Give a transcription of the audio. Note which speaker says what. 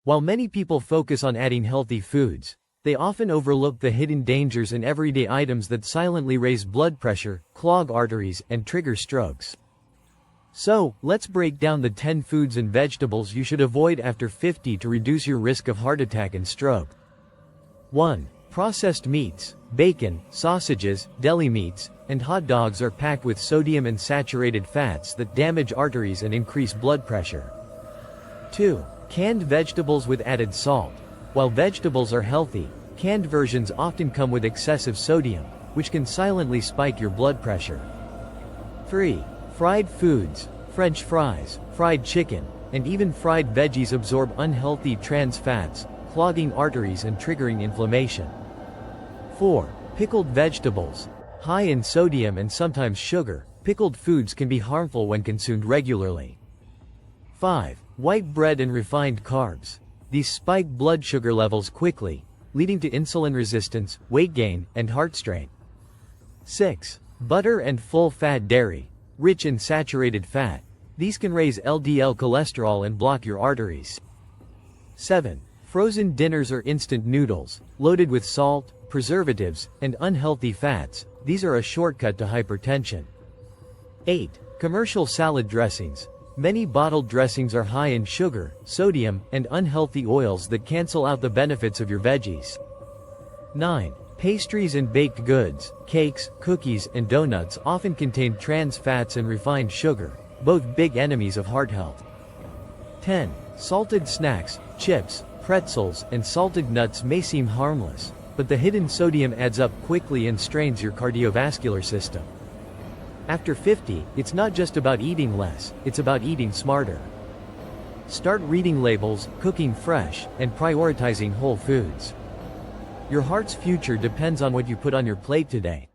Speaker 1: While many people focus on adding healthy foods, they often overlook the hidden dangers in everyday items that silently raise blood pressure, clog arteries, and trigger strokes. So, let's break down the 10 foods and vegetables you should avoid after 50 to reduce your risk of heart attack and stroke. 1. Processed meats. Bacon, sausages, deli meats, and hot dogs are packed with sodium and saturated fats that damage arteries and increase blood pressure. 2. Canned vegetables with added salt. While vegetables are healthy, canned versions often come with excessive sodium, which can silently spike your blood pressure. 3. Fried foods. French fries, fried chicken, and even fried veggies absorb unhealthy trans fats, clogging arteries and triggering inflammation. 4. Pickled vegetables. High in sodium and sometimes sugar, pickled foods can be harmful when consumed regularly. 5. White bread and refined carbs. These spike blood sugar levels quickly, leading to insulin resistance, weight gain, and heart strain. 6. Butter and full-fat dairy. Rich in saturated fat. These can raise LDL cholesterol and block your arteries. 7. Frozen dinners or instant noodles, loaded with salt, preservatives, and unhealthy fats. These are a shortcut to hypertension. 8. Commercial salad dressings. Many bottled dressings are high in sugar, sodium, and unhealthy oils that cancel out the benefits of your veggies. 9. Pastries and baked goods. Cakes, cookies, and donuts often contain trans fats and refined sugar, both big enemies of heart health. 10. Salted snacks. Chips, pretzels, and salted nuts may seem harmless, but the hidden sodium adds up quickly and strains your cardiovascular system. After 50, it's not just about eating less, it's about eating smarter. Start reading labels, cooking fresh, and prioritizing whole foods. Your heart's future depends on what you put on your plate today.